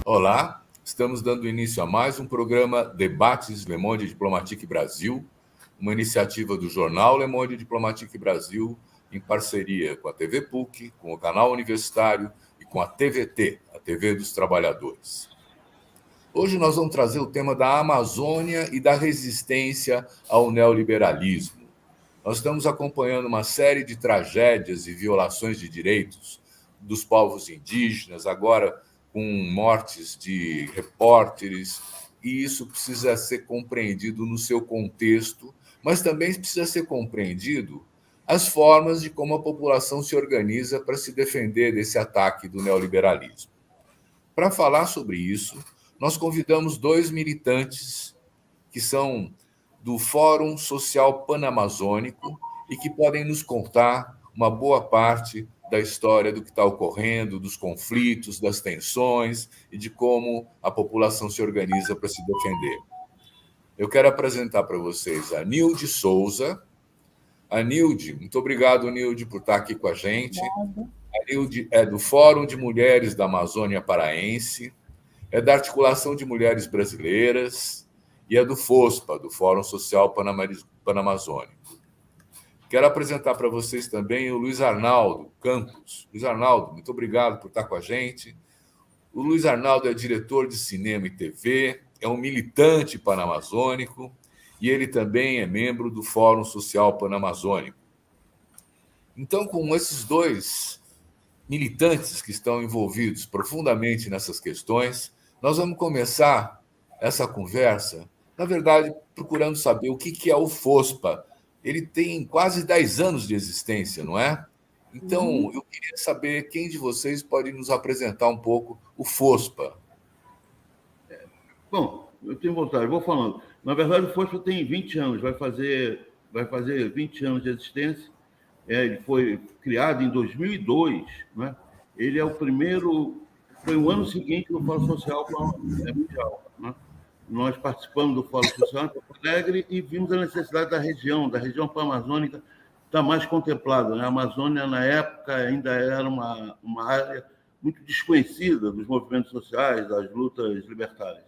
Olá, estamos dando início a mais um programa Debates Le Monde Diplomatique Brasil, uma iniciativa do jornal Le Monde Diplomatique Brasil, em parceria com a TV PUC, com o canal universitário e com a TVT, a TV dos Trabalhadores. Hoje nós vamos trazer o tema da Amazônia e da resistência ao neoliberalismo. Nós estamos acompanhando uma série de tragédias e violações de direitos dos povos indígenas, agora com mortes de repórteres, e isso precisa ser compreendido no seu contexto, mas também precisa ser compreendido as formas de como a população se organiza para se defender desse ataque do neoliberalismo. Para falar sobre isso, nós convidamos dois militantes que são do Fórum Social Panamazônico e que podem nos contar uma boa parte da história do que está ocorrendo, dos conflitos, das tensões e de como a população se organiza para se defender. Eu quero apresentar para vocês a Nilde Souza. A Nilde, muito obrigado, Nilde, por estar aqui com a gente. A Nilde é do Fórum de Mulheres da Amazônia Paraense, é da Articulação de Mulheres Brasileiras e é do FOSPA, do Fórum Social Panamazônico. Quero apresentar para vocês também o Luiz Arnaldo Campos. Luiz Arnaldo, muito obrigado por estar com a gente. O Luiz Arnaldo é diretor de cinema e TV, é um militante panamazônico e ele também é membro do Fórum Social Panamazônico. Então, com esses dois militantes que estão envolvidos profundamente nessas questões, nós vamos começar essa conversa, na verdade, procurando saber o que é o FOSPA. Ele tem quase 10 anos de existência, não é? Então, eu queria saber quem de vocês pode nos apresentar um pouco o FOSPA. Bom, eu tenho vontade, eu vou falando. Na verdade, o FOSPA tem 20 anos, vai fazer 20 anos de existência. Ele foi criado em 2002, né? Ele é o primeiro, foi o ano seguinte do Fórum Social Mundial, né? Nós participamos do Fórum Social em Porto Alegre e vimos a necessidade da região panamazônica estar mais contemplada, né? A Amazônia, na época, ainda era uma área muito desconhecida dos movimentos sociais, das lutas libertárias.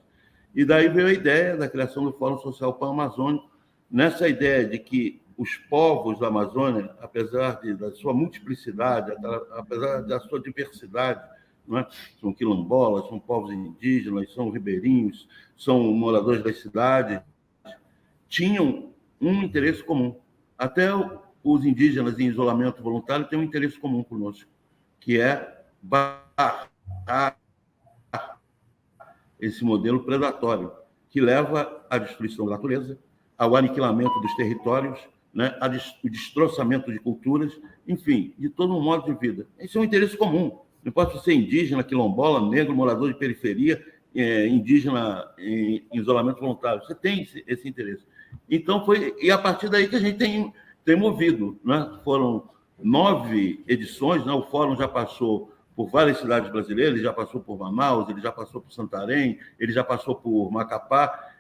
E daí veio a ideia da criação do Fórum Social Panamazônico, nessa ideia de que os povos da Amazônia, apesar da sua multiplicidade, apesar da sua diversidade, não é? São quilombolas, são povos indígenas, são ribeirinhos, são moradores das cidades, tinham um interesse comum. Até os indígenas em isolamento voluntário têm um interesse comum conosco, que é barrar esse modelo predatório, que leva à destruição da natureza, ao aniquilamento dos territórios, né, o destroçamento de culturas, enfim, de todo um modo de vida. Esse é um interesse comum. Não pode ser indígena, quilombola, negro, morador de periferia, indígena em isolamento voluntário. Você tem esse interesse. Então, e a partir daí que a gente tem movido, né? Foram 9 edições, né? O Fórum já passou por várias cidades brasileiras, ele já passou por Manaus, ele já passou por Santarém, ele já passou por Macapá,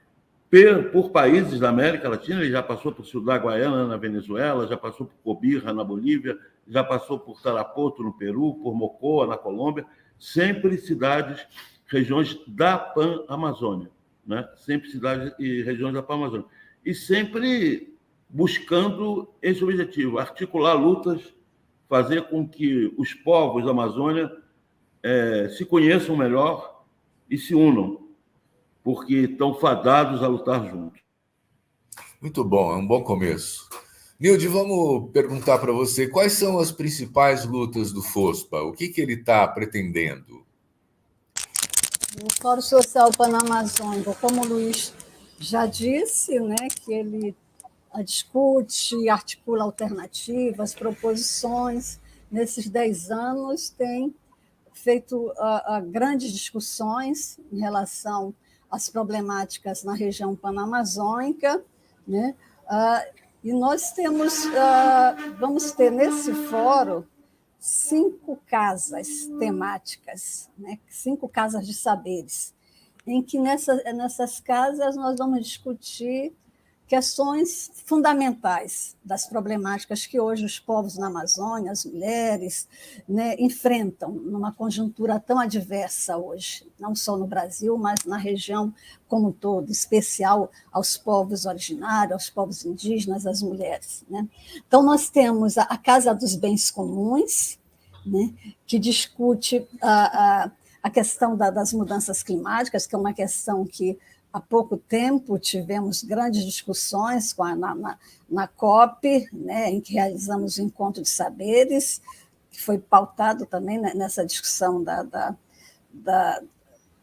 por países da América Latina, ele já passou por Ciudad Guayana, na Venezuela, já passou por Cobija, na Bolívia, já passou por Tarapoto, no Peru, por Mocoa, na Colômbia, sempre cidades, regiões da Pan-Amazônia, né? Sempre cidades e regiões da Pan-Amazônia. E sempre buscando esse objetivo, articular lutas, fazer com que os povos da Amazônia se conheçam melhor e se unam, porque estão fadados a lutar juntos. Muito bom, é um bom começo. Nilde, vamos perguntar para você quais são as principais lutas do FOSPA? O que ele está pretendendo? O Fórum Social Panamazônico, como o Luiz já disse, né, que ele discute, articula alternativas, proposições. Nesses 10 anos tem feito grandes discussões em relação às problemáticas na região panamazônica, né? E nós vamos ter nesse fórum 5 casas temáticas, né? 5 casas de saberes, em que nessas casas nós vamos discutir questões fundamentais das problemáticas que hoje os povos na Amazônia, as mulheres, né, enfrentam numa conjuntura tão adversa hoje, não só no Brasil, mas na região como um todo, especial aos povos originários, aos povos indígenas, às mulheres, né? Então, nós temos a Casa dos Bens Comuns, né, que discute a questão das mudanças climáticas, que é uma questão que há pouco tempo tivemos grandes discussões na COP, né, em que realizamos o Encontro de Saberes, que foi pautado também nessa discussão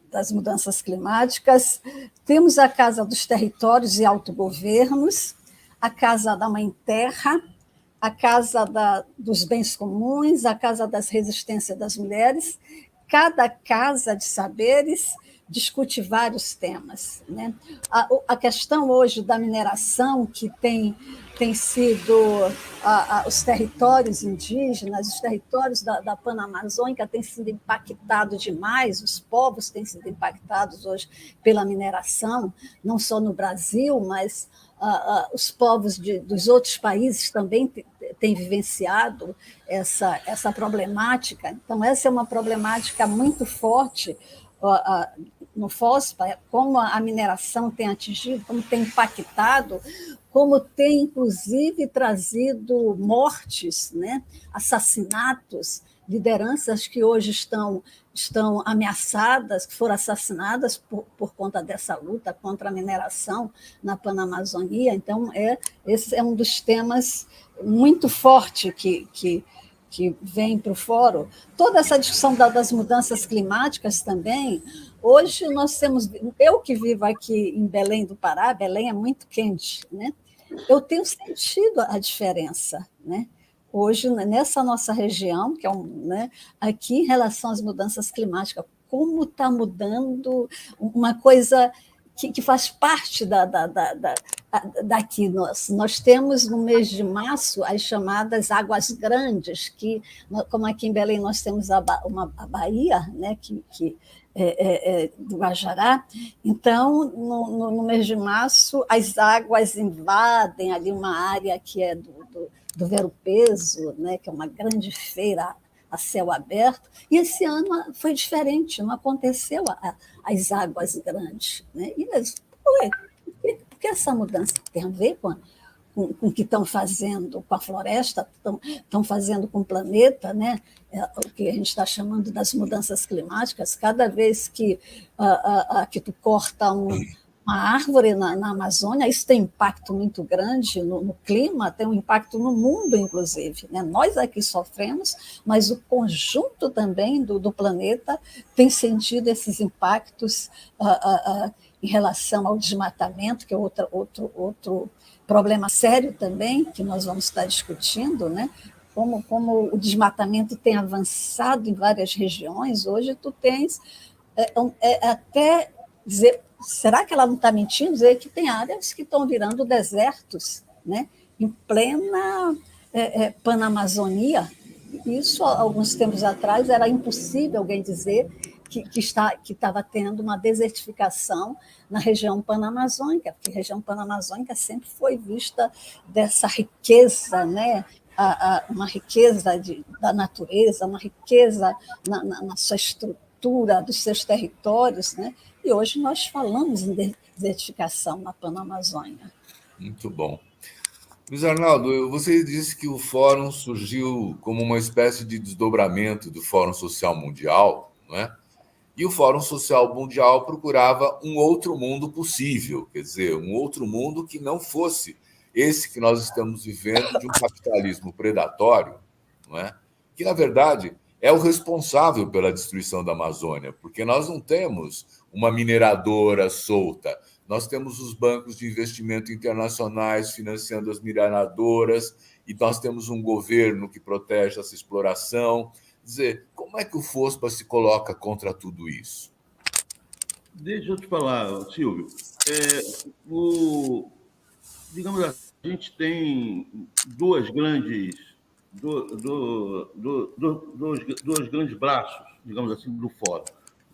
das mudanças climáticas. Temos a Casa dos Territórios e Autogovernos, a Casa da Mãe Terra, a Casa dos Bens Comuns, a Casa das Resistências das Mulheres. Cada casa de saberes discute vários temas, né? A questão hoje da mineração, que tem sido os territórios indígenas, os territórios da Panamazônica têm sido impactados demais, os povos têm sido impactados hoje pela mineração, não só no Brasil, mas os povos dos outros países também têm vivenciado essa problemática. Então, essa é uma problemática muito forte no FOSPA, como a mineração tem atingido, como tem impactado, como tem, inclusive, trazido mortes, né? Assassinatos, lideranças que hoje estão ameaçadas, que foram assassinadas por conta dessa luta contra a mineração na Panamazônia. Então, esse é um dos temas muito forte que vem para o fórum. Toda essa discussão das mudanças climáticas também. Hoje nós temos, eu que vivo aqui em Belém do Pará, Belém é muito quente, né? Eu tenho sentido a diferença, né? Hoje, nessa nossa região, que é né, aqui em relação às mudanças climáticas, como está mudando uma coisa que faz parte daqui. Nós temos, no mês de março, as chamadas águas grandes, que, como aqui em Belém nós temos a Baía, né, que do Guajará. Então, no mês de março, as águas invadem ali uma área que é do Ver-o-Peso, né, que é uma grande feira a céu aberto, e esse ano foi diferente, não aconteceu as águas grandes, né? E eles, por que essa mudança tem a ver com o que estão fazendo com a floresta, estão fazendo com o planeta, né? O que a gente está chamando das mudanças climáticas. Cada vez que tu corta uma árvore na Amazônia, isso tem impacto muito grande no clima, tem um impacto no mundo, inclusive, né? Nós aqui sofremos, mas o conjunto também do planeta tem sentido esses impactos em relação ao desmatamento, que é outro problema sério também, que nós vamos estar discutindo, né? Como o desmatamento tem avançado em várias regiões. Hoje tu tens até dizer, será que ela não está mentindo? Dizer que tem áreas que estão virando desertos, né? Em plena Panamazônia. Isso, há alguns tempos atrás, era impossível alguém dizer que estava tendo uma desertificação na região panamazônica, porque a região panamazônica sempre foi vista dessa riqueza, né? Uma riqueza da natureza, uma riqueza na sua estrutura, dos seus territórios, né? E hoje nós falamos em desertificação na Panamazônia. Muito bom. Luiz Arnaldo, você disse que o Fórum surgiu como uma espécie de desdobramento do Fórum Social Mundial, não é? E o Fórum Social Mundial procurava um outro mundo possível, quer dizer, um outro mundo que não fosse esse que nós estamos vivendo, de um capitalismo predatório, não é? Que, na verdade, é o responsável pela destruição da Amazônia, porque nós não temos uma mineradora solta, nós temos os bancos de investimento internacionais financiando as mineradoras, e nós temos um governo que protege essa exploração. Dizer, como é que o FOSPA se coloca contra tudo isso? Deixa eu te falar, Silvio. Digamos assim, a gente tem duas grandes braços, digamos assim, do fórum,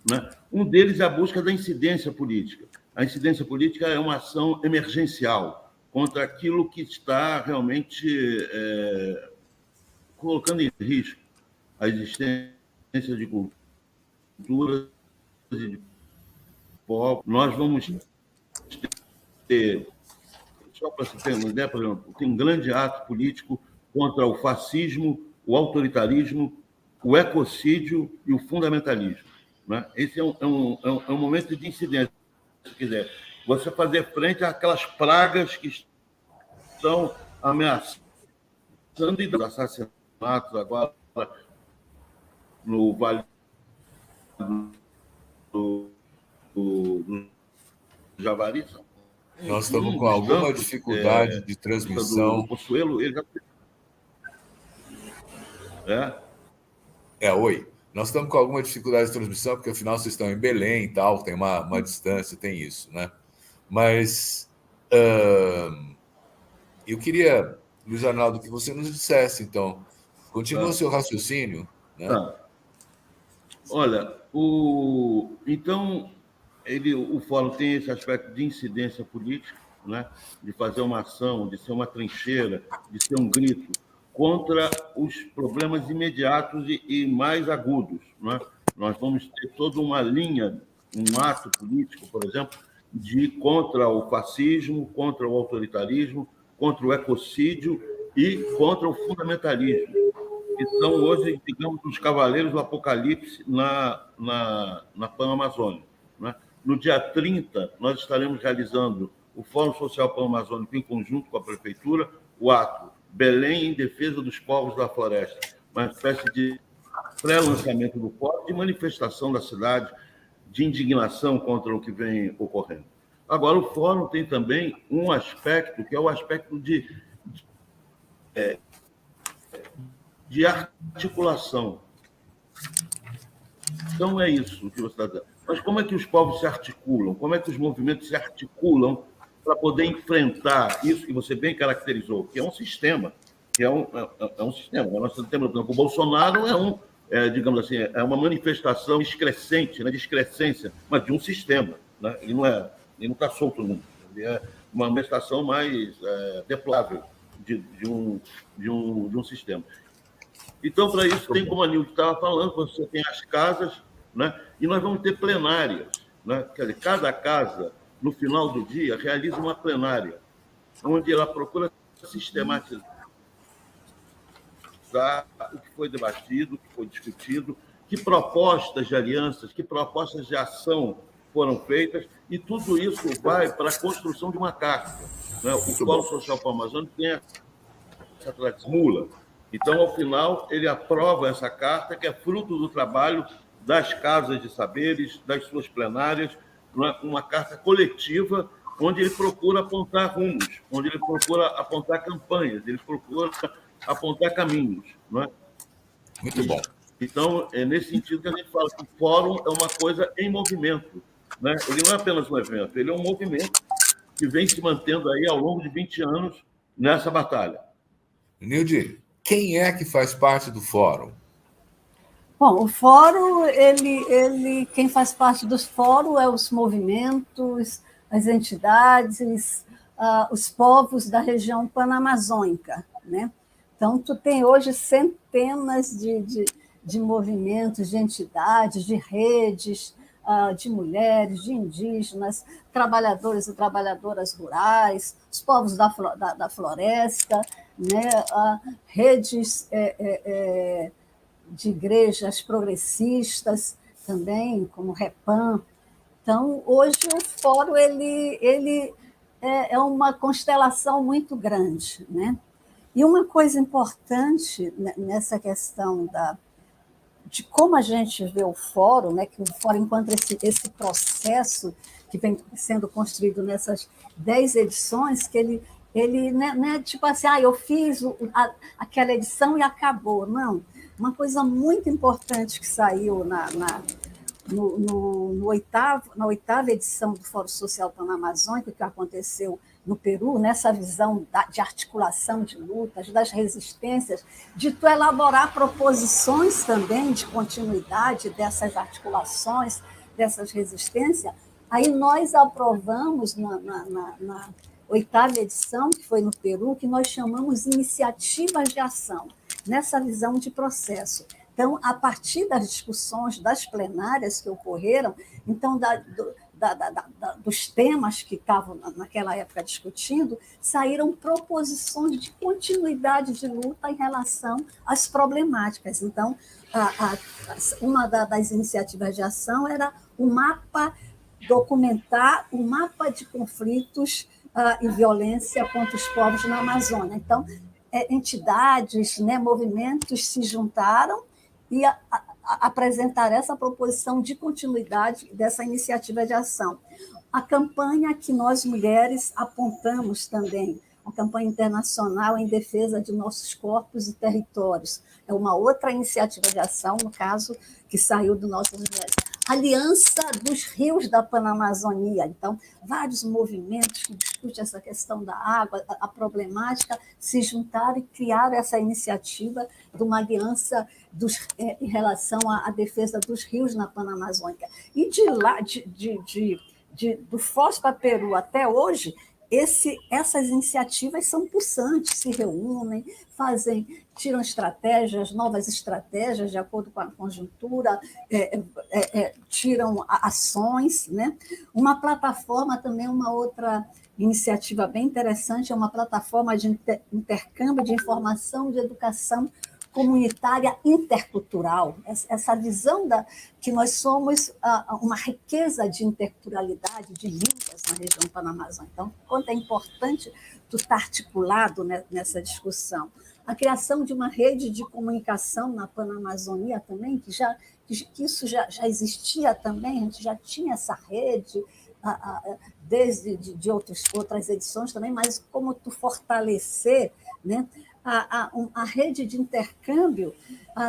né? Um deles é a busca da incidência política. A incidência política é uma ação emergencial, contra aquilo que está realmente colocando em risco a existência de culturas e de povos. Nós vamos ter, só para você ter uma ideia, por exemplo, tem um grande ato político contra o fascismo, o autoritarismo, o ecocídio e o fundamentalismo. Né? Esse é um momento de incidência, se quiser. Você fazer frente àquelas pragas que estão ameaçando e dos assassinatos agora no Vale do Javari. Nós estamos com alguma dificuldade de transmissão. Do Poçuelo, ele já... Oi. Nós estamos com alguma dificuldade de transmissão, porque afinal vocês estão em Belém e tal, tem uma distância, tem isso, né? Mas eu queria, Luiz Arnaldo, que você nos dissesse, então, continua o seu raciocínio, né? Tá. Olha, então, o fórum tem esse aspecto de incidência política, né? De fazer uma ação, de ser uma trincheira, de ser um grito contra os problemas imediatos e mais agudos. Né? Nós vamos ter toda uma linha, um ato político, por exemplo, contra o fascismo, contra o autoritarismo, contra o ecocídio e contra o fundamentalismo, que são hoje, digamos, os cavaleiros do apocalipse na Pan-Amazônica. Né? No dia 30, nós estaremos realizando o Fórum Social Pan-Amazônico em conjunto com a Prefeitura, o ato Belém em defesa dos povos da floresta, uma espécie de pré-lançamento do fórum, de manifestação da cidade, de indignação contra o que vem ocorrendo. Agora, o fórum tem também um aspecto, que é o aspecto de articulação. Então, é isso que você está dizendo. Mas como é que os povos se articulam? Como é que os movimentos se articulam para poder enfrentar isso que você bem caracterizou, que é um sistema, que é um sistema. Nós temos, o Bolsonaro digamos assim, é uma manifestação excrescente, né, de excrescência, mas de um sistema. Né? Ele não está solto no mundo. Ele é uma manifestação mais deplorável de um sistema. Então, para isso, tem, como a Nilde estava falando, você tem as casas, né? E nós vamos ter plenárias. Né? Quer dizer, cada casa, no final do dia, realiza uma plenária, onde ela procura sistematizar o que foi debatido, o que foi discutido, que propostas de alianças, que propostas de ação foram feitas, e tudo isso vai para a construção de uma carta. Né? O Fórum Social Pan-Amazônico tem essa tradição. Então, ao final, ele aprova essa carta, que é fruto do trabalho das casas de saberes, das suas plenárias, uma carta coletiva, onde ele procura apontar rumos, onde ele procura apontar campanhas, ele procura apontar caminhos. Não é? Muito bom. Então, é nesse sentido que a gente fala que o fórum é uma coisa em movimento. Né? Ele não é apenas um evento, ele é um movimento que vem se mantendo aí ao longo de 20 anos nessa batalha. Nilde, quem é que faz parte do fórum? Bom, o fórum, quem faz parte do fórum é os movimentos, as entidades, os povos da região panamazônica, né? Então, tu tem hoje centenas de movimentos, de entidades, de redes, de mulheres, de indígenas, trabalhadores e trabalhadoras rurais, os povos da floresta, né? Redes de igrejas progressistas também, como Repam. Então, hoje o fórum ele é uma constelação muito grande, né? E uma coisa importante nessa questão de como a gente vê o fórum, né, que o fórum encontra esse processo que vem sendo construído nessas 10 edições, que ele não é tipo assim, eu fiz aquela edição e acabou. Não. Uma coisa muito importante que saiu na oitava edição do Fórum Social Pan-Amazônico, que aconteceu no Peru, nessa visão de articulação de lutas, das resistências, de tu elaborar proposições também de continuidade dessas articulações, dessas resistências. Aí nós aprovamos, na oitava edição, que foi no Peru, que nós chamamos iniciativas de ação, nessa visão de processo. Então, a partir das discussões das plenárias que ocorreram, então, dos temas que estavam naquela época discutindo, saíram proposições de continuidade de luta em relação às problemáticas. Então, uma das iniciativas de ação era documentar o mapa de conflitos e violência contra os povos na Amazônia. Então, entidades, né, movimentos se juntaram e apresentar essa proposição de continuidade dessa iniciativa de ação. A campanha que nós, mulheres, apontamos também, a campanha internacional em defesa de nossos corpos e territórios, é uma outra iniciativa de ação, no caso, que saiu do Nossas Mulheres. Aliança dos Rios da Panamazônia. Então, vários movimentos que discutem essa questão da água, a problemática, se juntaram e criaram essa iniciativa de uma aliança em relação à defesa dos rios na Panamazônica. E de lá, do Foz para Peru até hoje, essas iniciativas são pulsantes, se reúnem, tiram novas estratégias de acordo com a conjuntura, tiram ações, né? Uma plataforma também, uma outra iniciativa bem interessante, é uma plataforma de intercâmbio de informação de educação comunitária intercultural, essa visão que nós somos uma riqueza de interculturalidade, de línguas na região Panamazônica. Então, quanto é importante tu estar articulado nessa discussão. A criação de uma rede de comunicação na Panamazônia também, que isso já existia também, a gente já tinha essa rede, desde de outras edições também, mas como tu fortalecer, né, a rede de intercâmbio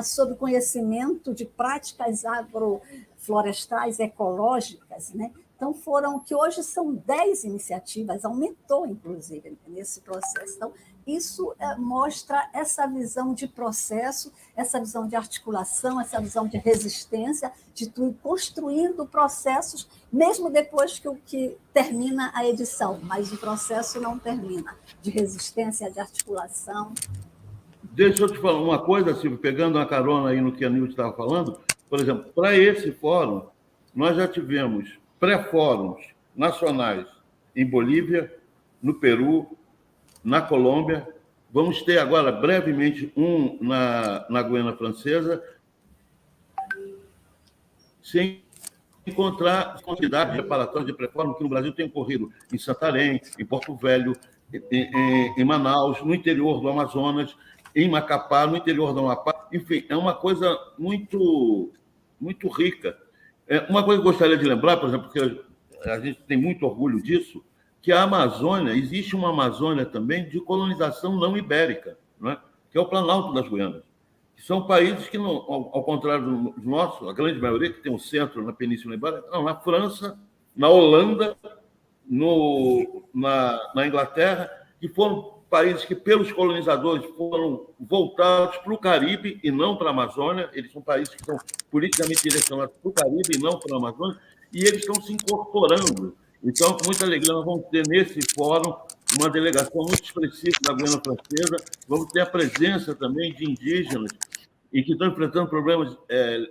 sobre conhecimento de práticas agroflorestais ecológicas, né? Então, que hoje são 10 iniciativas, aumentou, inclusive, nesse processo. Então, isso mostra essa visão de processo, essa visão de articulação, essa visão de resistência, de tu ir construindo processos, mesmo depois que termina a edição, mas o processo não termina, de resistência, de articulação. Deixa eu te falar uma coisa, Silvio, pegando uma carona aí no que a Nilde estava falando. Por exemplo, para esse fórum, nós já tivemos pré-fóruns nacionais em Bolívia, no Peru, na Colômbia. Vamos ter agora, brevemente, um na Guiana Francesa, sem encontrar quantidade de preparatórios de pré-fórum que no Brasil tem ocorrido em Santarém, em Porto Velho, em Manaus, no interior do Amazonas, em Macapá, no interior do Amapá. Enfim, é uma coisa muito, muito rica. Uma coisa que eu gostaria de lembrar, por exemplo, porque a gente tem muito orgulho disso, que a Amazônia, existe uma Amazônia também de colonização não ibérica, não é? Que é o Planalto das Guianas, que são países que, ao contrário do nosso, a grande maioria que tem um centro na Península Ibérica, não, na França, na Holanda, na Inglaterra, que foram países que, pelos colonizadores, foram voltados para o Caribe e não para a Amazônia. Eles são países que estão politicamente direcionados para o Caribe e não para a Amazônia, e eles estão se incorporando. Então, com muita alegria, nós vamos ter nesse fórum uma delegação muito expressiva da Guiana Francesa, vamos ter a presença também de indígenas e que estão enfrentando problemas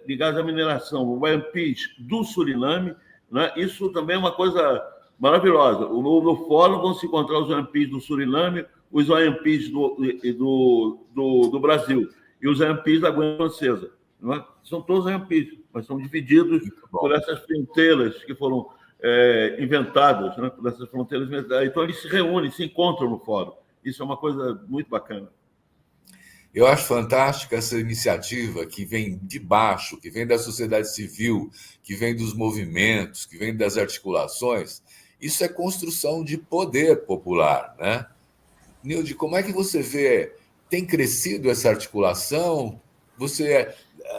ligados à mineração, o Waiampis do Suriname, né? Isso também é uma coisa maravilhosa. No fórum vão se encontrar os Waiampis do Suriname, os Waiampis do Brasil e os Waiampis da Guiana Francesa. Né? São todos Waiampis, mas são divididos por essas fronteiras que foram inventadas, né, por essas fronteiras. Então, eles se reúnem, se encontram no fórum. Isso é uma coisa muito bacana. Eu acho fantástica essa iniciativa que vem de baixo, que vem da sociedade civil, que vem dos movimentos, que vem das articulações. Isso é construção de poder popular, né? Nilde, como é que você vê? Tem crescido essa articulação? Você,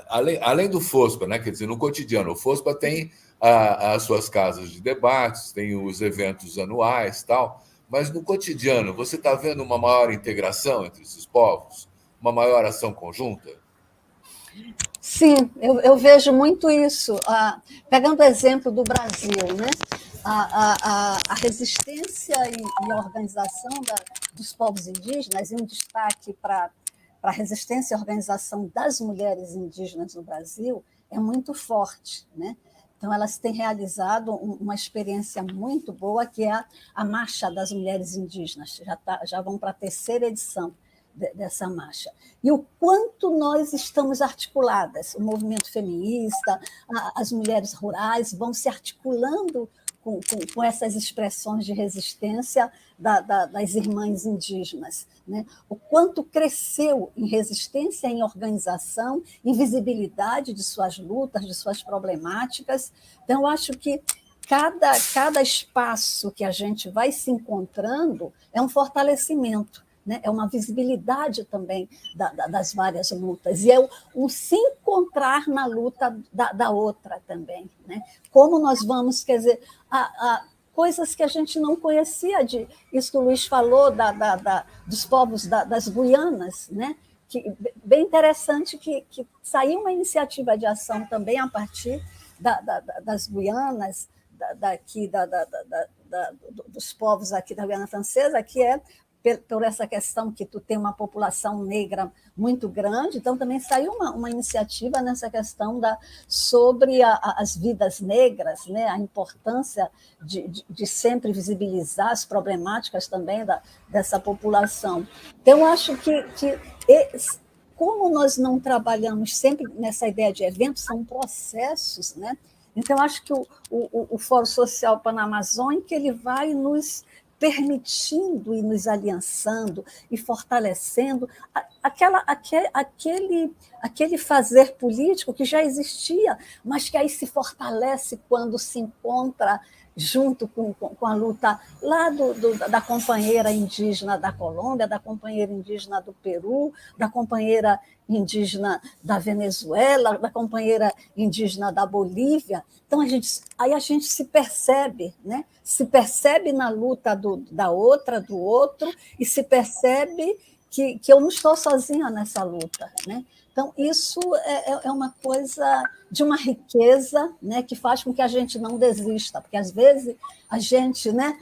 além do FOSPA, né? Quer dizer, no cotidiano, o FOSPA tem as suas casas de debates, tem os eventos anuais, tal, mas no cotidiano, você está vendo uma maior integração entre esses povos? Uma maior ação conjunta? Sim, eu vejo muito isso. Pegando o exemplo do Brasil, né? a resistência e a organização dos povos indígenas, e um destaque para a resistência e organização das mulheres indígenas no Brasil, é muito forte, né? Então, elas têm realizado uma experiência muito boa, que é a Marcha das Mulheres Indígenas. Já vão para a 3ª edição dessa marcha. E o quanto nós estamos articuladas, o movimento feminista, as mulheres rurais vão se articulando com essas expressões de resistência das irmãs indígenas, né? O quanto cresceu em resistência, em organização, em visibilidade de suas lutas, de suas problemáticas. Então, eu acho que cada espaço que a gente vai se encontrando é um fortalecimento, né? É uma visibilidade também das várias lutas, e é um se encontrar na luta da outra também, né? Como nós vamos, quer dizer, coisas que a gente não conhecia, isso que o Luiz falou dos povos das Guianas, né? Que, bem interessante que saiu uma iniciativa de ação também a partir das Guianas, dos povos aqui da Guiana Francesa, que é por essa questão que tu tem uma população negra muito grande, então também saiu uma iniciativa nessa questão sobre as vidas negras, né? A importância de sempre visibilizar as problemáticas também dessa população. Então, eu acho que como nós não trabalhamos sempre nessa ideia de eventos, são processos, né? Então, eu acho que o Fórum Social Panamazônico ele vai nos permitindo e nos aliançando e fortalecendo aquele fazer político que já existia, mas que aí se fortalece quando se encontra junto com a luta lá da companheira indígena da Colômbia, da companheira indígena do Peru, da companheira indígena da Venezuela, da companheira indígena da Bolívia. Então, aí a gente se percebe, né? Se percebe na luta da outra, do outro, e se percebe que eu não estou sozinha nessa luta, né? Então, isso é uma coisa de uma riqueza, né, que faz com que a gente não desista, porque, às vezes, a gente, né,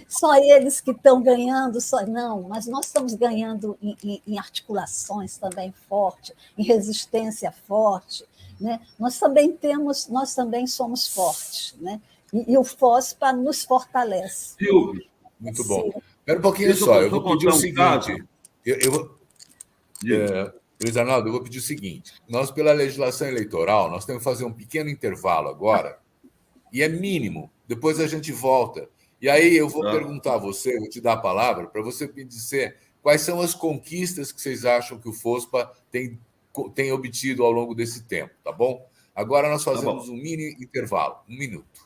só eles que estão ganhando, não, mas nós estamos ganhando em articulações também fortes, em resistência forte, né? Nós também somos fortes, né? E o FOSPA nos fortalece. Silvio, muito bom. Espera um pouquinho só, eu vou pedir o seguinte. Luiz Arnaldo, eu vou pedir o seguinte. Nós, pela legislação eleitoral, nós temos que fazer um pequeno intervalo agora, e é mínimo. Depois a gente volta. E aí eu vou perguntar a você, vou te dar a palavra, para você me dizer quais são as conquistas que vocês acham que o FOSPA tem obtido ao longo desse tempo, tá bom? Agora nós fazemos um mini intervalo, 1 minuto.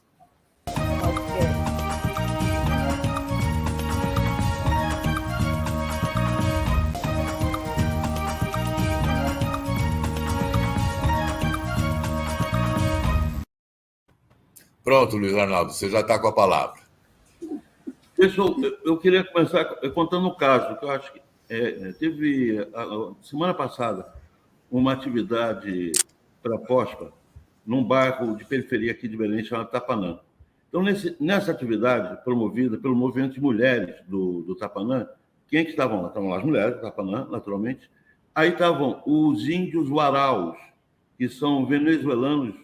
Pronto, Luiz Arnaldo, você já está com a palavra. Eu queria começar contando um caso, que eu acho que teve, semana passada, uma atividade para a FOSPA, num bairro de periferia aqui de Belém, chamado Tapanã. Então, nessa atividade, promovida pelo movimento de mulheres do Tapanã, quem é que estavam lá? Estavam lá as mulheres do Tapanã, naturalmente. Aí estavam os índios Waraus, que são venezuelanos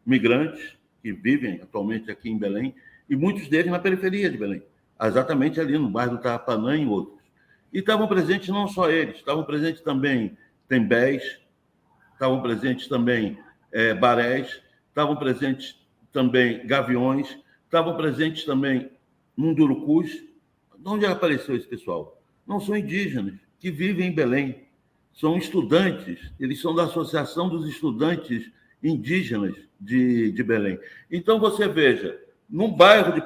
migrantes, que vivem atualmente aqui em Belém, e muitos deles na periferia de Belém, exatamente ali no bairro do Tapanã e outros. E estavam presentes não só eles, estavam presentes também tembés, estavam presentes também barés, estavam presentes também gaviões, estavam presentes também mundurucus. De onde apareceu esse pessoal? Não são indígenas, que vivem em Belém. São estudantes, eles são da Associação dos Estudantes Indígenas de Belém. Então, você veja, num bairro de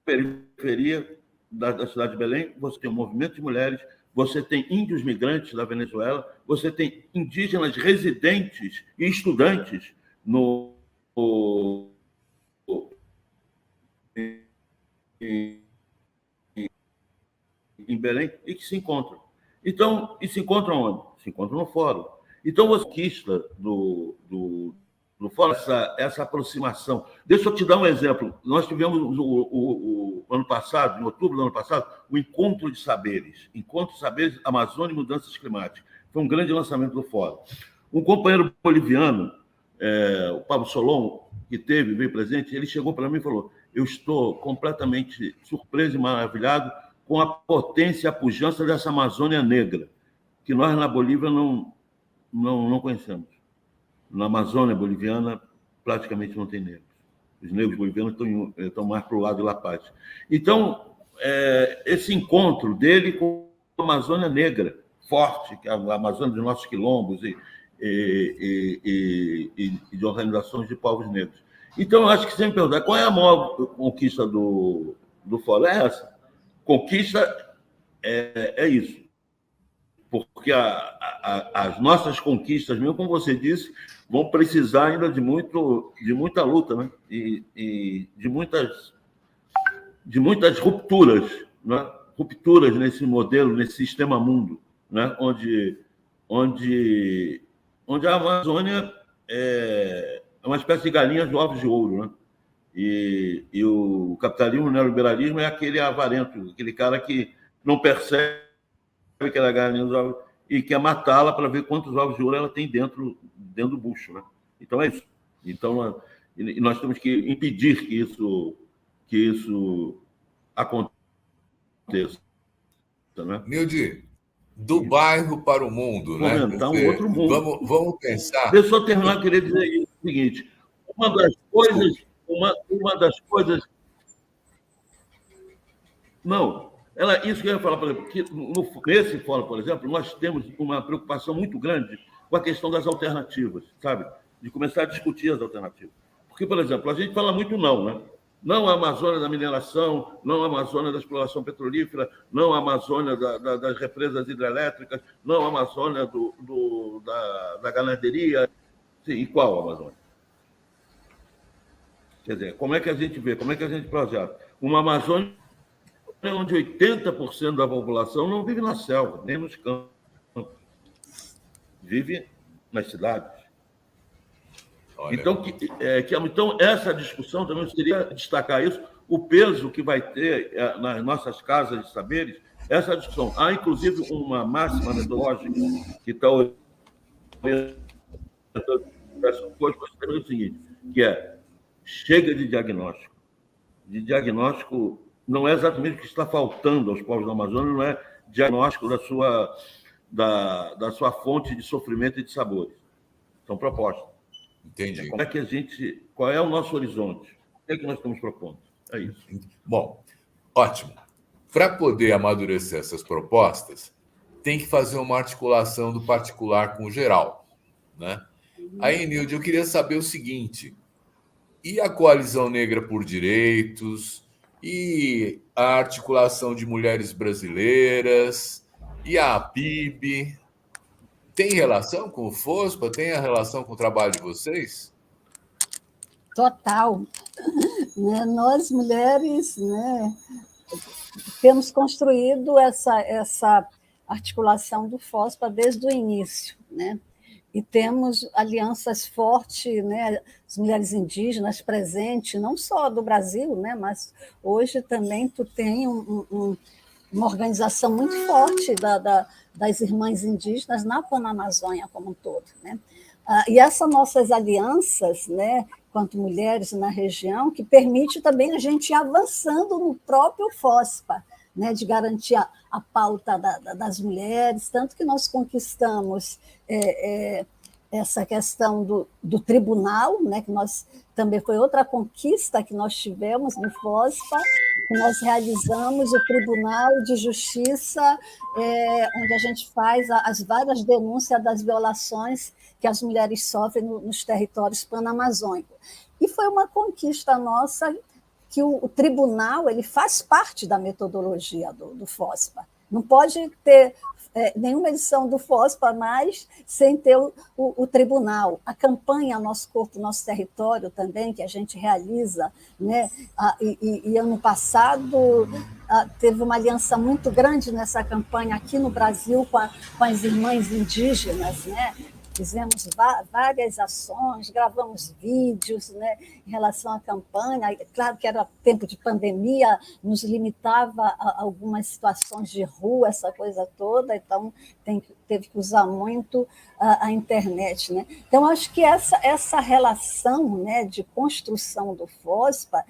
periferia da cidade de Belém, você tem um movimento de mulheres, você tem índios migrantes da Venezuela, você tem indígenas residentes e estudantes em Belém e que se encontram. Então, e se encontram onde? Se encontram no fórum. Então, a conquista do no fórum, essa aproximação. Deixa eu te dar um exemplo. Nós tivemos o ano passado, em outubro do ano passado, o Encontro de Saberes. Encontro de Saberes Amazônia e Mudanças Climáticas. Foi um grande lançamento do fórum. Um companheiro boliviano, o Pablo Solon, que veio presente, ele chegou para mim e falou: eu estou completamente surpreso e maravilhado com a potência e a pujança dessa Amazônia negra, que nós na Bolívia não conhecemos. Na Amazônia boliviana, praticamente não tem negros. Os negros bolivianos estão mais para o lado de La Paz. Então, esse encontro dele com a Amazônia negra, forte, que é a Amazônia dos nossos quilombos e de organizações de povos negros. Então, eu acho que sempre perguntar qual é a maior conquista do fórum. É essa. Conquista é isso. Porque as nossas conquistas, mesmo como você disse, vão precisar ainda de muita luta, né? E de muitas rupturas, né? Rupturas nesse modelo, nesse sistema mundo, né? Onde a Amazônia é uma espécie de galinha de ovos de ouro, né? E o capitalismo, o neoliberalismo é aquele avarento, aquele cara que não percebe que ela é galinha dos ovos e quer matá-la para ver quantos ovos de ouro ela tem dentro do bucho, né? Então é isso. Então nós temos que impedir que isso aconteça, né? Nilde, do bairro para o mundo, né? Fomentar um outro mundo. Vamos pensar. Deixa eu terminar, eu queria dizer o seguinte: uma das coisas. Não. Isso que eu ia falar, por exemplo, que nesse fórum, por exemplo, nós temos uma preocupação muito grande com a questão das alternativas, sabe? De começar a discutir as alternativas. Porque, por exemplo, a gente fala muito não, né? Não a Amazônia da mineração, não a Amazônia da exploração petrolífera, não a Amazônia das represas hidrelétricas, não a Amazônia da ganaderia. Sim, e qual a Amazônia? Quer dizer, como é que a gente vê, como é que a gente projeta? Uma Amazônia onde 80% da população não vive na selva, nem nos campos, vive nas cidades. Então, então, essa discussão também seria destacar isso, o peso que vai ter nas nossas casas de saberes, essa discussão. Há, inclusive, uma máxima metodológica que está orientando essa coisa, é o seguinte, que é: chega de diagnóstico. De diagnóstico não é exatamente o que está faltando aos povos da Amazônia, não é diagnóstico da sua fonte de sofrimento e de sabores. São propostas. Entendi. Qual é o nosso horizonte? O que é que nós estamos propondo? É isso. Bom, ótimo. Para poder amadurecer essas propostas, tem que fazer uma articulação do particular com o geral, né? Aí, Nilde, eu queria saber o seguinte: e a Coalizão Negra por Direitos, e a articulação de mulheres brasileiras, e a APIB, tem relação com o FOSPA? Tem a relação com o trabalho de vocês? Total. Nós, mulheres, né, temos construído essa articulação do FOSPA desde o início, né? E temos alianças fortes, né? As mulheres indígenas presentes, não só do Brasil, né? Mas hoje também tu tem uma organização muito forte das irmãs indígenas na Panamazônia como um todo, né? E essas nossas alianças, né, quanto mulheres na região, que permite também a gente ir avançando no próprio FOSPA, né, de garantir a pauta das mulheres, tanto que nós conquistamos essa questão do tribunal, né, que nós também foi outra conquista que nós tivemos no FOSPA, que nós realizamos o Tribunal de Justiça, onde a gente faz as várias denúncias das violações que as mulheres sofrem nos territórios panamazônicos. E foi uma conquista nossa que o tribunal ele faz parte da metodologia do FOSPA. Não pode ter nenhuma edição do FOSPA mais sem ter o tribunal. A campanha Nosso Corpo, Nosso Território também, que a gente realiza, né? E ano passado teve uma aliança muito grande nessa campanha aqui no Brasil com as irmãs indígenas, né? fizemos várias ações, gravamos vídeos, né, em relação à campanha. Claro que era tempo de pandemia, nos limitava a algumas situações de rua, essa coisa toda, então teve que usar muito a internet. Né? Então, acho que essa relação, né, de construção do FOSPA,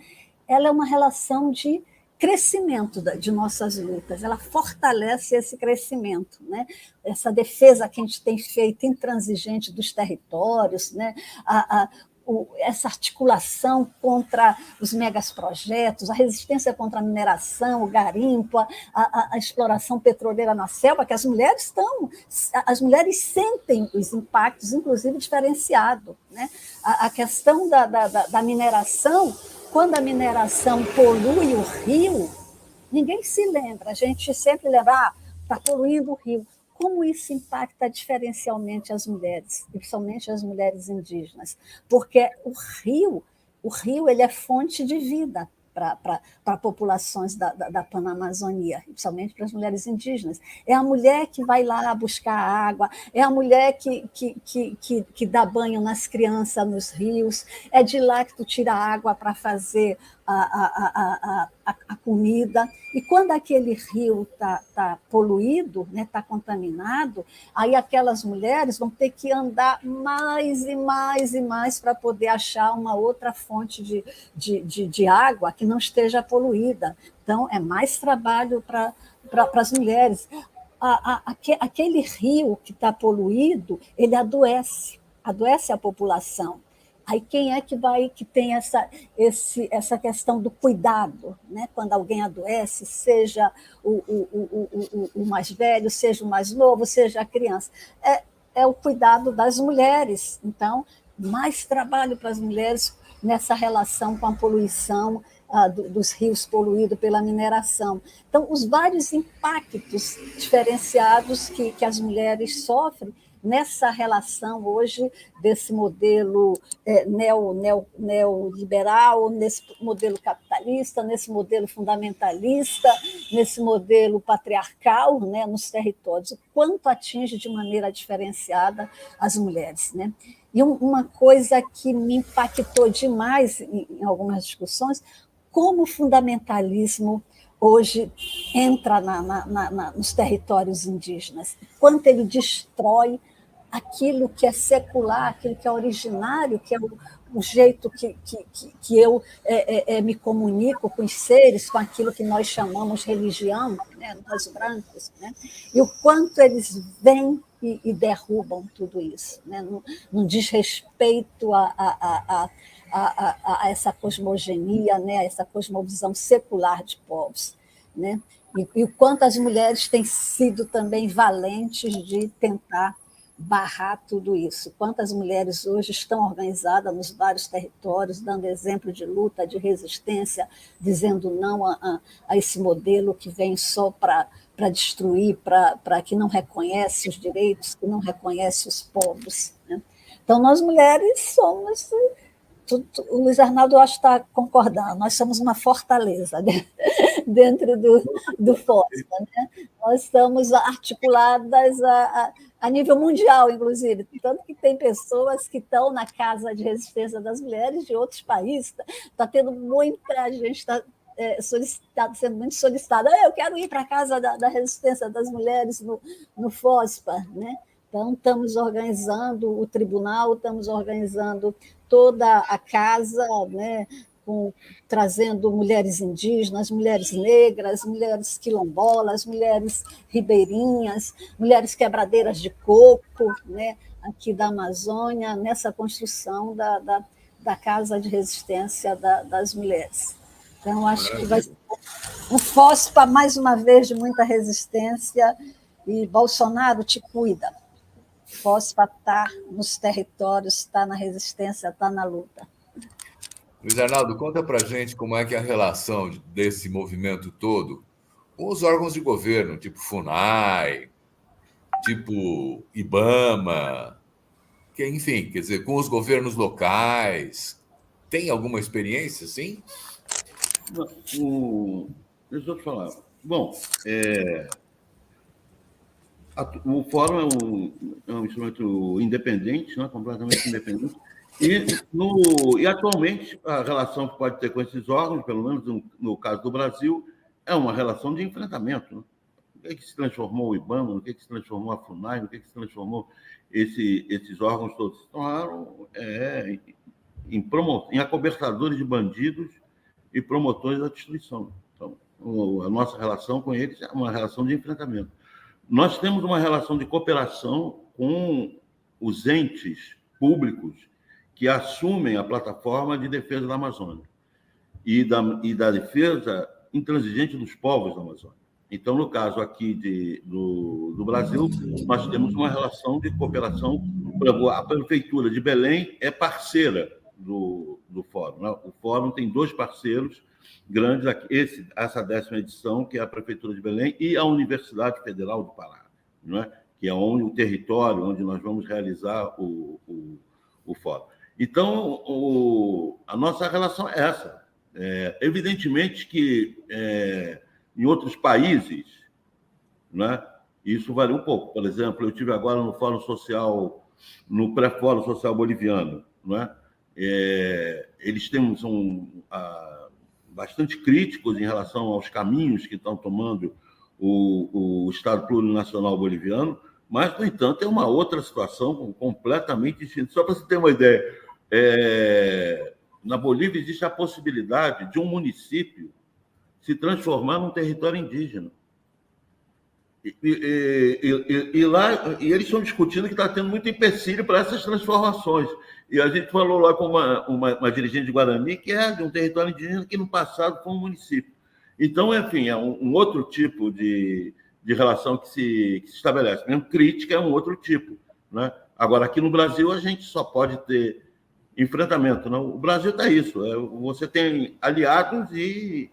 ela é uma relação de crescimento de nossas lutas, ela fortalece esse crescimento, né? Essa defesa que a gente tem feito intransigente dos territórios, né? Essa articulação contra os megaprojetos, a resistência contra a mineração, o garimpo, a exploração petroleira na selva, que as mulheres sentem os impactos, inclusive diferenciado, né? A questão da mineração, quando a mineração polui o rio, ninguém se lembra, a gente sempre lembra, está poluindo o rio. Como isso impacta diferencialmente as mulheres, principalmente as mulheres indígenas? Porque o rio ele é fonte de vida para populações da Panamazônia, principalmente para as mulheres indígenas. É a mulher que vai lá buscar água, é a mulher que dá banho nas crianças nos rios, é de lá que tu tira água para fazer a comida. E quando aquele rio está poluído, está contaminado, aí aquelas mulheres vão ter que andar mais e mais e mais para poder achar uma outra fonte de água que não esteja poluída. Então, é mais trabalho para as mulheres. Aquele rio que está poluído, ele adoece a população. Aí quem é que tem essa questão do cuidado, né? Quando alguém adoece, seja o mais velho, seja o mais novo, seja a criança. É o cuidado das mulheres. Então, mais trabalho para as mulheres nessa relação com a poluição dos rios poluídos pela mineração. Então, os vários impactos diferenciados que as mulheres sofrem nessa relação hoje desse modelo neoliberal, nesse modelo capitalista, nesse modelo fundamentalista, nesse modelo patriarcal, né, nos territórios, o quanto atinge de maneira diferenciada as mulheres. Né? E uma coisa que me impactou demais em algumas discussões, como o fundamentalismo hoje entra nos territórios indígenas, quanto ele destrói aquilo que é secular, aquilo que é originário, que é o jeito que eu me comunico com os seres, com aquilo que nós chamamos religião, né, nós brancos, né, e o quanto eles vêm e derrubam tudo isso, né, num desrespeito a essa cosmogonia, né, a essa cosmovisão secular de povos. Né, e o quanto as mulheres têm sido também valentes de tentar barrar tudo isso. Quantas mulheres hoje estão organizadas nos vários territórios, dando exemplo de luta, de resistência, dizendo não a esse modelo que vem só para destruir, para que não reconhece os direitos, que não reconhece os povos. Né? Então, nós mulheres somos... O Luiz Arnaldo, eu acho que está concordando, nós somos uma fortaleza, né? Dentro do FOSPA. Né? Nós estamos articuladas a nível mundial, inclusive, tanto que tem pessoas que estão na Casa de Resistência das Mulheres de outros países, está tendo muita gente, sendo muito solicitada, eu quero ir para a Casa da Resistência das Mulheres no FOSPA, né? Então, estamos organizando o tribunal, estamos organizando toda a casa, né, trazendo mulheres indígenas, mulheres negras, mulheres quilombolas, mulheres ribeirinhas, mulheres quebradeiras de coco, né, aqui da Amazônia, nessa construção da Casa de Resistência das Mulheres. Então, acho que vai ser um FOSPA, mais uma vez, de muita resistência, e Bolsonaro te cuida. FOSPA está nos territórios, está na resistência, está na luta. Luiz Arnaldo, conta para a gente como é que é a relação desse movimento todo com os órgãos de governo, tipo FUNAI, tipo IBAMA, que, enfim, quer dizer, com os governos locais. Tem alguma experiência, sim? Deixa eu te falar. Bom, O fórum é um instrumento independente, né, completamente independente, e atualmente a relação que pode ter com esses órgãos, pelo menos no caso do Brasil, é uma relação de enfrentamento. Né? O que se transformou o IBAMA, no que se transformou a FUNAI, no que se transformou esses órgãos todos? Se tornaram em acobertadores de bandidos e promotores da destruição. Então, a nossa relação com eles é uma relação de enfrentamento. Nós temos uma relação de cooperação com os entes públicos que assumem a plataforma de defesa da Amazônia e da defesa intransigente dos povos da Amazônia. Então, no caso aqui do Brasil, nós temos uma relação de cooperação. A Prefeitura de Belém é parceira do Fórum. Né? O Fórum tem 2 parceiros grandes, essa 10ª edição, que é a Prefeitura de Belém e a Universidade Federal do Pará, não é? Que é o território onde nós vamos realizar o Fórum. Então, a nossa relação é essa. Evidentemente que em outros países, né, isso varia um pouco. Por exemplo, eu estive agora no Fórum Social, no pré-Fórum Social Boliviano, não é? Eles são bastante críticos em relação aos caminhos que estão tomando o Estado Plurinacional Boliviano, mas, no entanto, é uma outra situação completamente distinta. Só para você ter uma ideia, na Bolívia existe a possibilidade de um município se transformar num território indígena. E lá eles estão discutindo que está tendo muito empecilho para essas transformações. E a gente falou lá com uma dirigente de Guarani, que é de um território indígena que no passado foi um município. Então, enfim, é um outro tipo de relação que se estabelece. Mesmo crítica é um outro tipo. Né? Agora, aqui no Brasil, a gente só pode ter enfrentamento. Não? O Brasil está isso. Você tem aliados e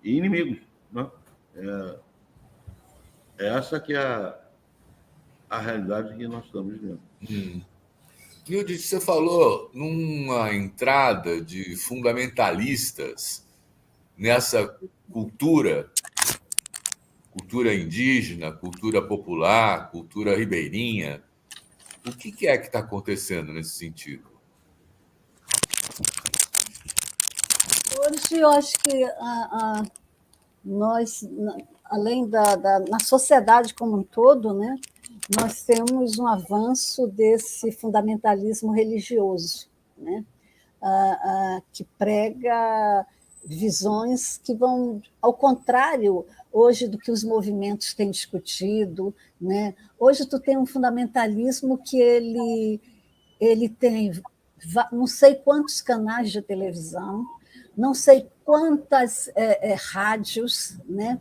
inimigos. Né? Essa que é a realidade que nós estamos vivendo. Hilde, você falou numa entrada de fundamentalistas nessa cultura indígena, cultura popular, cultura ribeirinha. O que é que está acontecendo nesse sentido? Hoje, eu acho que nós, além na sociedade como um todo, né, nós temos um avanço desse fundamentalismo religioso, né, que prega visões que vão ao contrário hoje do que os movimentos têm discutido, né? Hoje tu tem um fundamentalismo que ele tem não sei quantos canais de televisão, não sei quantas rádios, né?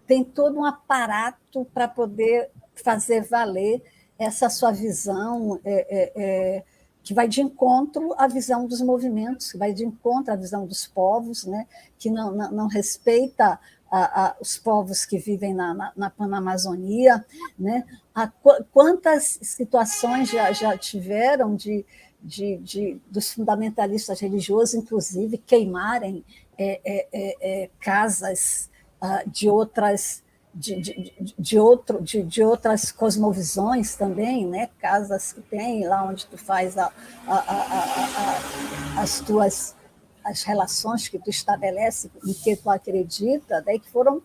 Tem todo um aparato para poder fazer valer essa sua visão que vai de encontro à visão dos movimentos, que vai de encontro à visão dos povos, né? Que não respeita os povos que vivem na Panamazônia, né? Quantas situações já tiveram dos fundamentalistas religiosos, inclusive, queimarem casas de outras cosmovisões também, né? Casas que tem lá onde tu faz as relações que tu estabelece, em que tu acredita, daí que foram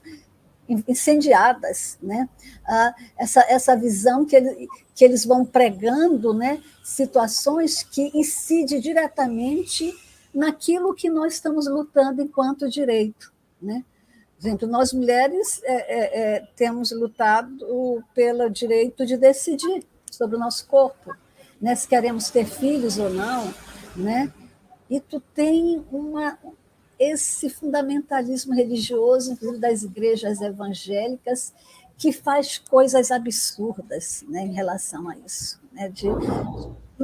incendiadas, né? Essa visão que eles vão pregando, né? Situações que incidem diretamente naquilo que nós estamos lutando enquanto direito, né? Por exemplo, nós mulheres temos lutado pelo direito de decidir sobre o nosso corpo, né? Se queremos ter filhos ou não, né? E tu tem esse fundamentalismo religioso, inclusive das igrejas evangélicas, que faz coisas absurdas, né, em relação a isso. Né?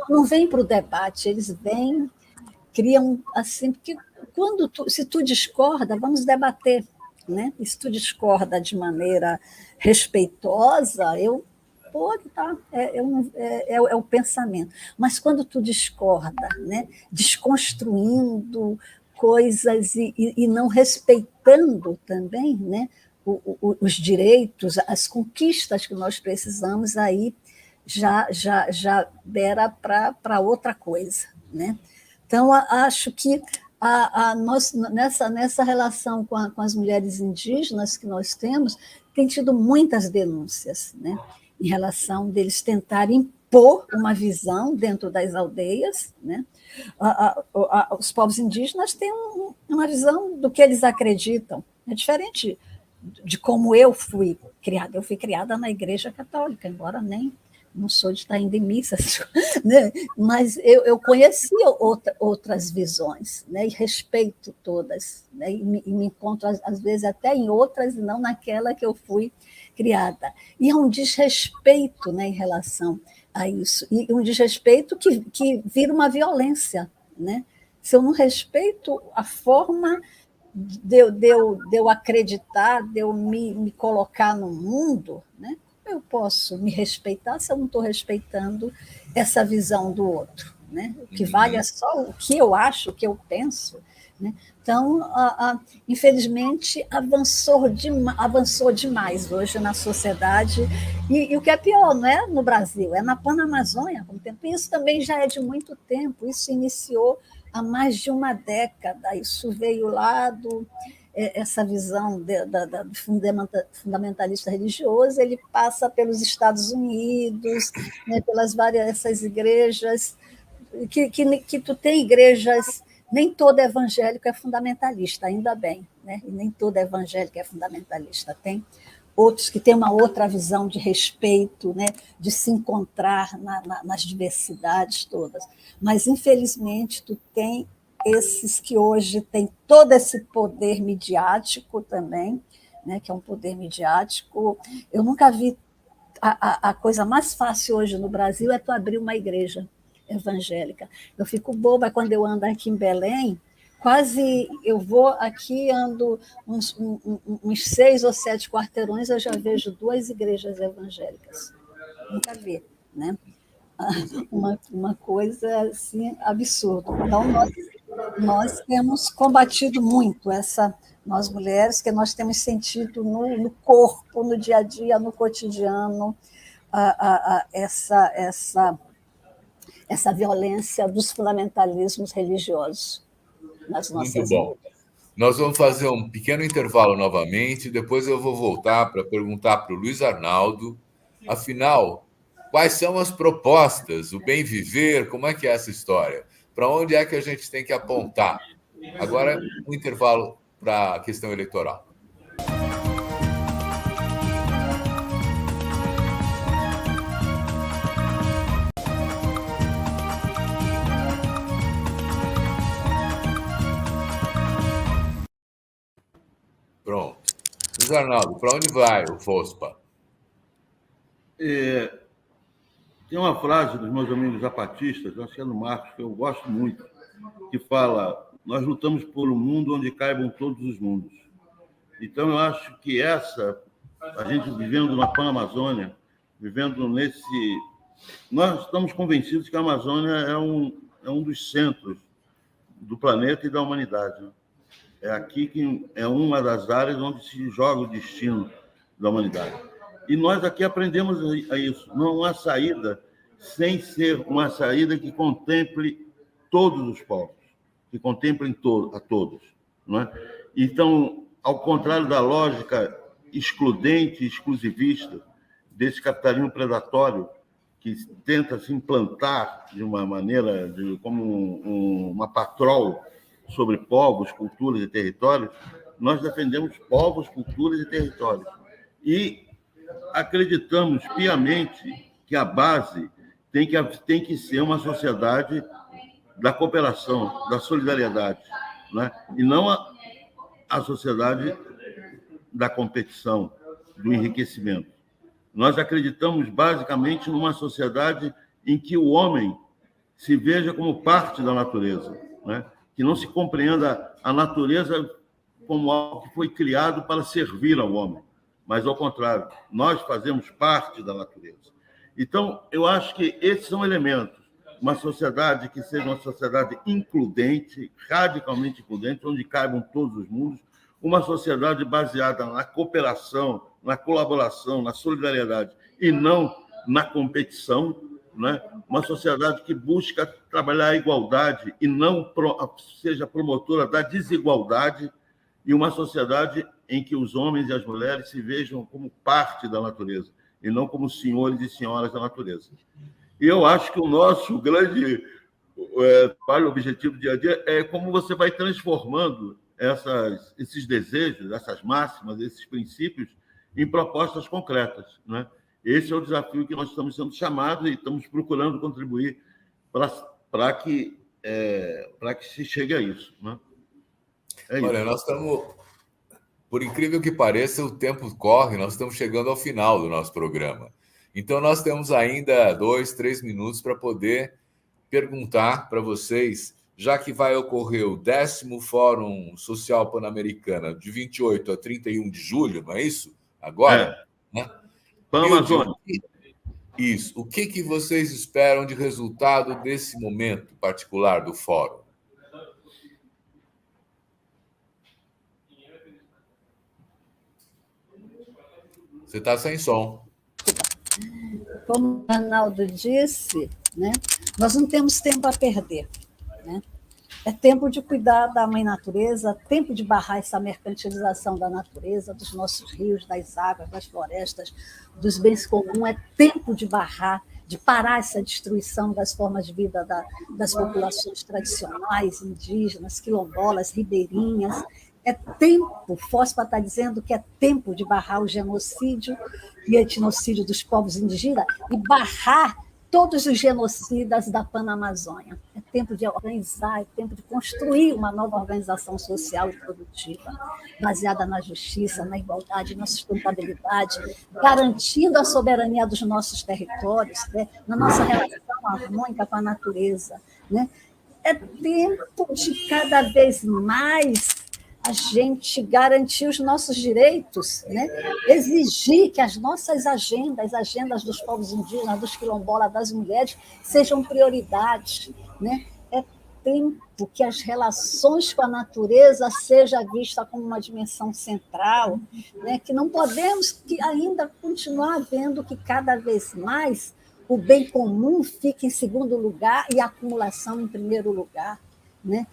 Não vem para o debate, eles vêm, criam assim, porque se tu discorda, vamos debater. Né? E se tu discorda de maneira respeitosa, tá, é o pensamento. Mas quando tu discorda, né, desconstruindo coisas e não respeitando também, né, os direitos, as conquistas que nós precisamos, aí já dera para outra coisa, né? Então, acho que nós, nessa relação com as mulheres indígenas que nós temos, tem tido muitas denúncias, né? Em relação deles tentarem impor uma visão dentro das aldeias, né? Os povos indígenas têm uma visão do que eles acreditam, é diferente de como eu fui criada. Eu fui criada na Igreja Católica, embora não sou de estar indo em missas, né? Mas eu conheci outras visões, né? E respeito todas, né? E me encontro, às vezes, até em outras, e não naquela que eu fui criada. E é um desrespeito, né, em relação a isso, e um desrespeito que vira uma violência, né? Se eu não respeito a forma de eu acreditar, de eu me colocar no mundo, né? Eu posso me respeitar se eu não estou respeitando essa visão do outro, né? O que vale é só o que eu acho, o que eu penso, né? Então, infelizmente, avançou demais hoje na sociedade, e o que é pior, não é no Brasil, é na Panamazônia. Isso também já é de muito tempo, isso iniciou há mais de uma década, isso veio lá essa visão do fundamentalista religioso, ele passa pelos Estados Unidos, né, pelas várias essas igrejas, que tu tem igrejas, nem todo evangélico é fundamentalista, ainda bem, né? E nem todo evangélico é fundamentalista, tem outros que têm uma outra visão de respeito, né, de se encontrar nas diversidades todas. Mas, infelizmente, tu tem esses que hoje têm todo esse poder midiático também, né, que é um poder midiático. Eu nunca vi a coisa mais fácil hoje no Brasil é tu abrir uma igreja evangélica. Eu fico boba quando eu ando aqui em Belém, quase eu vou aqui, ando uns 6 ou 7 quarteirões, eu já vejo 2 igrejas evangélicas. Nunca vi, né? Uma coisa assim absurda. Então, nós temos combatido muito nós mulheres, que nós temos sentido no corpo, no dia a dia, no cotidiano, essa violência dos fundamentalismos religiosos nas nossas Muito bom. Nós vamos fazer um pequeno intervalo novamente, depois eu vou voltar para perguntar para o Luiz Arnaldo, afinal, quais são as propostas, o bem viver, como é que é essa história? Para onde é que a gente tem que apontar? Agora, um intervalo para a questão eleitoral. Pronto. Luiz Arnaldo, para onde vai o FOSPA? Tem uma frase dos meus amigos zapatistas, Luciano Marcos, que eu gosto muito, que fala: nós lutamos por um mundo onde caibam todos os mundos. Então, eu acho que a gente vivendo na Panamazônia, vivendo nós estamos convencidos que a Amazônia é um dos centros do planeta e da humanidade, né? É aqui que é uma das áreas onde se joga o destino da humanidade. E nós aqui aprendemos a isso. Não há saída sem ser uma saída que contemple todos os povos, que contemplem a todos, não é? Então, ao contrário da lógica excludente e exclusivista desse capitalismo predatório que tenta se implantar de uma maneira como uma patrol sobre povos, culturas e territórios, nós defendemos povos, culturas e territórios. E acreditamos piamente que a base tem que ser uma sociedade da cooperação, da solidariedade, né? E não a sociedade da competição, do enriquecimento. Nós acreditamos basicamente numa sociedade em que o homem se veja como parte da natureza, né? Que não se compreenda a natureza como algo que foi criado para servir ao homem, mas, ao contrário, nós fazemos parte da natureza. Então, eu acho que esses são elementos. Uma sociedade que seja uma sociedade includente, radicalmente includente, onde caibam todos os mundos, uma sociedade baseada na cooperação, na colaboração, na solidariedade, e não na competição, né? Uma sociedade que busca trabalhar a igualdade e não seja promotora da desigualdade, e uma sociedade em que os homens e as mulheres se vejam como parte da natureza e não como senhores e senhoras da natureza. E eu acho que o nosso grande objetivo do dia a dia é como você vai transformando esses desejos, essas máximas, esses princípios em propostas concretas, né? Esse é o desafio que nós estamos sendo chamados e estamos procurando contribuir para que se chegue a isso, né? Olha, isso. Nós estamos, por incrível que pareça, o tempo corre, nós estamos chegando ao final do nosso programa. Então, nós temos ainda 2, 3 minutos para poder perguntar para vocês, já que vai ocorrer o 10º Fórum Social Pan-Americano, de 28 a 31 de julho, não é isso? Agora, né? Pan-Amazônia. Isso. O que vocês esperam de resultado desse momento particular do fórum? Você está sem som. Como o Arnaldo disse, né, nós não temos tempo a perder, né? É tempo de cuidar da mãe natureza, tempo de barrar essa mercantilização da natureza, dos nossos rios, das águas, das florestas, dos bens comuns. É tempo de barrar, de parar essa destruição das formas de vida das populações tradicionais, indígenas, quilombolas, ribeirinhas. É tempo, FOSPA está dizendo que é tempo de barrar o genocídio e etnocídio dos povos indígenas e barrar todos os genocidas da Panamazônia. É tempo de organizar, é tempo de construir uma nova organização social e produtiva, baseada na justiça, na igualdade, na sustentabilidade, garantindo a soberania dos nossos territórios, né, na nossa relação harmônica com a natureza, né? É tempo de cada vez mais a gente garantir os nossos direitos, né? Exigir que as nossas agendas dos povos indígenas, dos quilombolas, das mulheres, sejam prioridades, né? É tempo que as relações com a natureza sejam vistas como uma dimensão central, né? Que não podemos ainda continuar vendo que cada vez mais o bem comum fica em segundo lugar e a acumulação em primeiro lugar, né?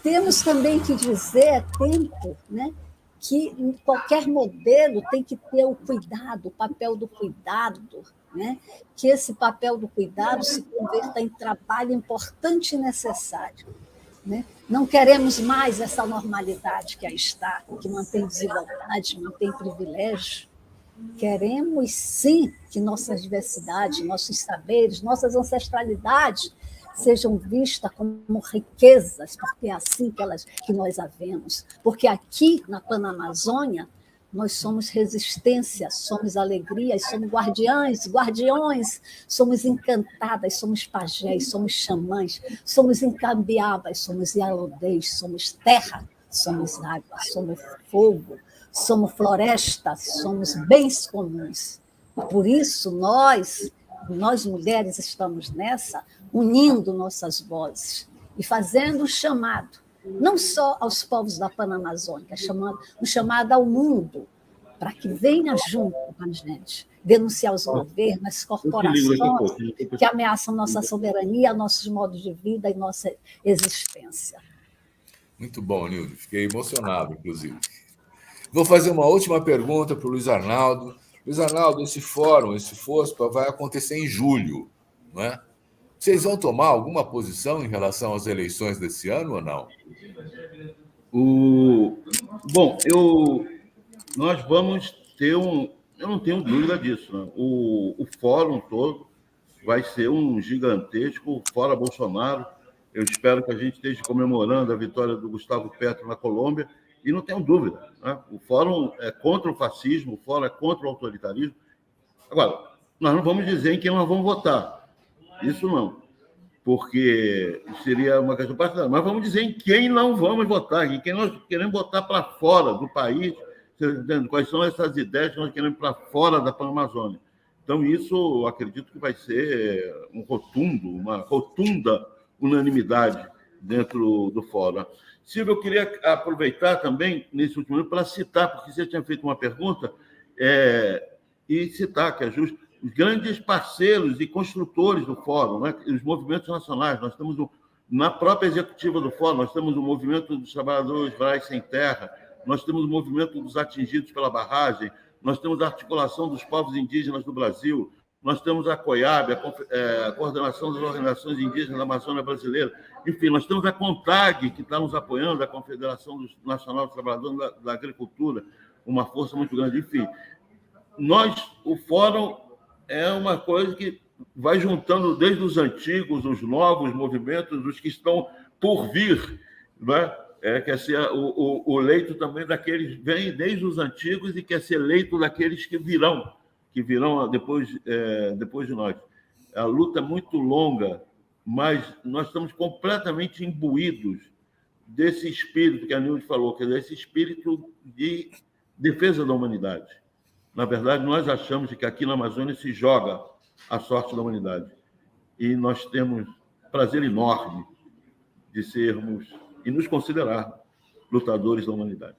Temos também que dizer, é tempo, né, que qualquer modelo tem que ter o cuidado, o papel do cuidado, né, que esse papel do cuidado se converta em trabalho importante e necessário, né? Não queremos mais essa normalidade que aí está, que mantém desigualdade, mantém privilégio. Queremos, sim, que nossas diversidades, nossos saberes, nossas ancestralidades sejam vistas como riquezas, porque é assim que nós a vemos. Porque aqui, na Panamazônia, nós somos resistência, somos alegria, somos guardiões, somos encantadas, somos pajés, somos xamãs, somos incambiáveis, somos ialodês, somos terra, somos água, somos fogo, somos floresta, somos bens comuns. Por isso, nós mulheres estamos nessa, unindo nossas vozes e fazendo um chamado, não só aos povos da Panamazônica, um chamado ao mundo, para que venha junto com a gente, denunciar os governos, as corporações que ameaçam nossa soberania, nossos modos de vida e nossa existência. Muito bom, Nilde. Fiquei emocionado, inclusive. Vou fazer uma última pergunta para o Luiz Arnaldo. Luiz Arnaldo, esse fórum, esse FOSPA, vai acontecer em julho, não é? Vocês vão tomar alguma posição em relação às eleições desse ano ou não? Bom, nós vamos ter eu não tenho dúvida disso, né? O fórum todo vai ser um gigantesco fora Bolsonaro. Eu espero que a gente esteja comemorando a vitória do Gustavo Petro na Colômbia, e não tenho dúvida, né? O fórum é contra o fascismo, o fórum é contra o autoritarismo. Agora, nós não vamos dizer em quem nós vamos votar. Isso não, porque seria uma questão partidária. Mas vamos dizer em quem não vamos votar, em quem nós queremos votar para fora do país, quais são essas ideias que nós queremos para fora da Panamazônia. Então, isso eu acredito que vai ser uma rotunda unanimidade dentro do fórum. Silvio, eu queria aproveitar também, nesse último momento, para citar, porque você tinha feito uma pergunta, e citar, que é justo, os grandes parceiros e construtores do Fórum, né? Os movimentos nacionais. Nós temos, na própria executiva do Fórum, nós temos o movimento dos trabalhadores rurais sem terra, nós temos o movimento dos atingidos pela barragem, nós temos a articulação dos povos indígenas do Brasil, nós temos a COIAB, a Coordenação das Organizações Indígenas da Amazônia Brasileira, enfim, nós temos a CONTAG, que está nos apoiando, a Confederação Nacional dos Trabalhadores da Agricultura, uma força muito grande, enfim. O Fórum é uma coisa que vai juntando desde os antigos, os novos movimentos, os que estão por vir, né? Quer ser o leito também daqueles, vem desde os antigos e quer ser leito daqueles que virão depois de nós. A luta é muito longa, mas nós estamos completamente imbuídos desse espírito que a Nilde falou, que é esse espírito de defesa da humanidade. Na verdade, nós achamos que aqui na Amazônia se joga a sorte da humanidade. E nós temos prazer enorme de sermos e nos considerar lutadores da humanidade.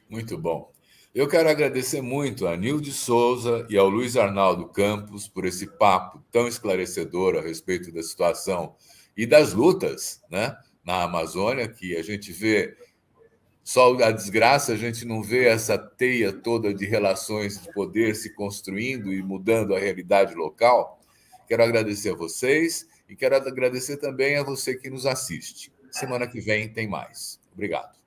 Muito bom. Eu quero agradecer muito a Nilde Souza e ao Luiz Arnaldo Campos por esse papo tão esclarecedor a respeito da situação e das lutas, né, na Amazônia, que a gente vê só a desgraça, a gente não vê essa teia toda de relações de poder se construindo e mudando a realidade local. Quero agradecer a vocês e quero agradecer também a você que nos assiste. Semana que vem tem mais. Obrigado.